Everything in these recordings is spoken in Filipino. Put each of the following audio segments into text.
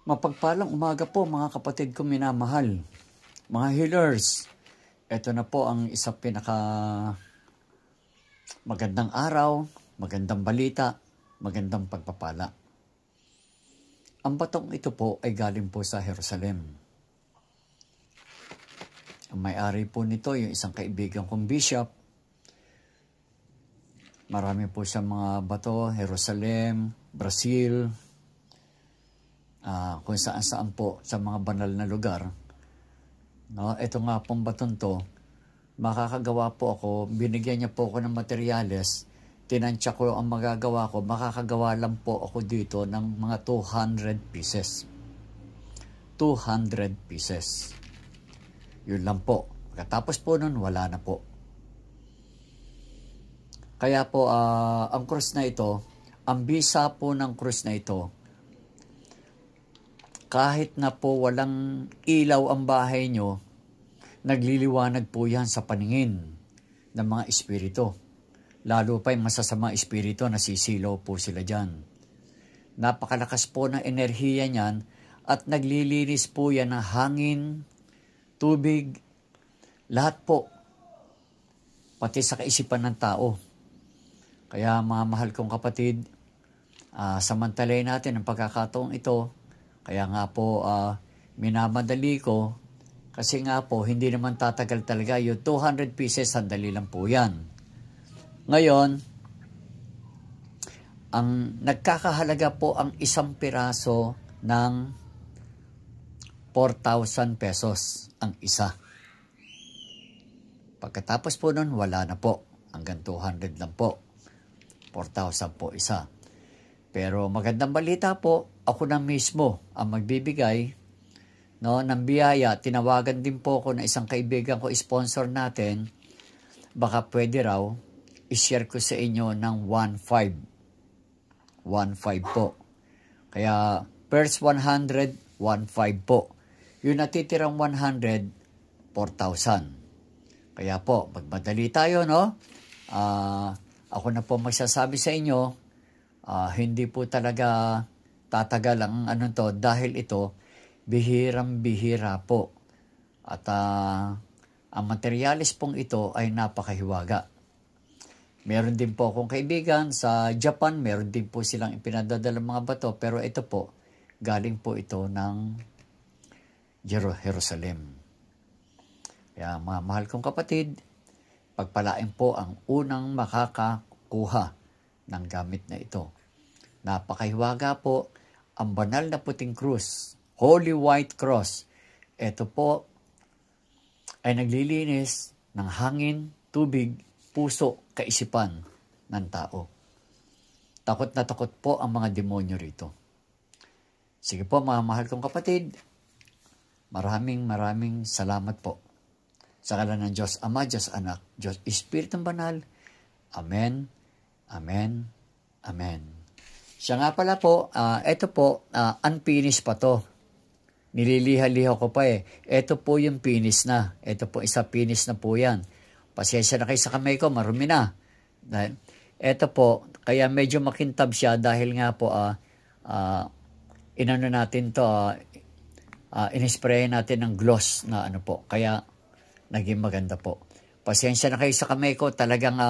Mapagpalang umaga po mga kapatid ko minamahal, mga healers. Ito na po ang isang pinaka magandang araw, magandang balita, magandang pagpapala. Ang batong ito po ay galing po sa Jerusalem. Ang may-ari po nito yung isang kaibigan kong bishop. Marami po siyang mga bato, Jerusalem, Brazil, kung saan-saan po sa mga banal na lugar. No, ito nga pong baton to, makakagawa po ako, binigyan niya po ako ng materyales, tinansya ko ang magagawa ko, makakagawa lang po ako dito ng mga 200 pieces. 200 pieces. Yun lang po. Pagkatapos po nun, wala na po. Kaya po, ang krus na ito, ang bisa po ng krus na ito, kahit na po walang ilaw ang bahay nyo, nagliliwanag po yan sa paningin ng mga espiritu. Lalo pa yung masasamang espiritu, nasisilaw po sila dyan. Napakalakas po ng enerhiya niyan at naglilinis po yan ng hangin, tubig, lahat po, pati sa kaisipan ng tao. Kaya mga mahal kong kapatid, samantalay natin ang pagkakataong ito. Kaya nga po, minamadali ko kasi nga po, hindi naman tatagal talaga. Yung 200 pieces, sandali lang po yan. Ngayon, ang nagkakahalaga po ang isang piraso ng 4,000 pesos ang isa. Pagkatapos po nun, wala na po. Hanggang 200 lang po. 4,000 po isa. Pero magandang balita po, ako na mismo ang magbibigay ng biyaya. Tinawagan din po ako na isang kaibigan ko, sponsor natin. Baka pwede raw, i-share ko sa inyo ng 1,500. 1,500 po. Kaya, first 100, 1,500 po. Yung natitirang 100, 4,000. Kaya po, magmadali tayo, no? Ako na po magsasabi sa inyo, hindi po talaga tatagal ang dahil ito bihirang-bihira po. At ang materialis pong ito ay napakahiwaga. Meron din po akong kaibigan sa Japan, meron din po silang ipinadadala mga bato, pero ito po, galing po ito ng Jerusalem. Kaya mga mahal kong kapatid, pagpalain po ang unang makakakuha ng gamit na ito. Napakahiwaga po ang banal na puting krus, Holy White Cross. Ito po ay naglilinis ng hangin, tubig, puso, kaisipan ng tao. Takot na takot po ang mga demonyo rito. Sige po mga mahal kong kapatid, maraming salamat po. Sa ngalan ng Diyos Ama, Diyos Anak, Diyos Espiritong Banal. Amen, Amen, Amen. Siya nga pala po, ito po, unfinished pa to. Nililiha-liha ko pa eh. Ito po yung finish na. Ito po, isa finish na po yan. Pasensya na kayo sa kamay ko, marumi na. Ito po, kaya medyo makintab siya dahil nga po, inano natin to, inispray natin ng gloss na ano po. Kaya, naging maganda po. Pasensya na kayo sa kamay ko, talagang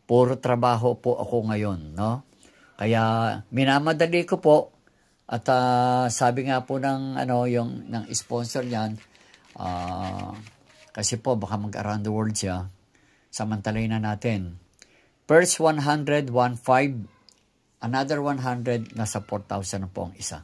puro trabaho po ako ngayon, no? Kaya minamadali ko po at sabi nga po ng ng sponsor niyan, kasi po baka mag-around the world siya. Samantalay na natin. First 100, 1,500, another 100, nasa 4,000 na po ang isa.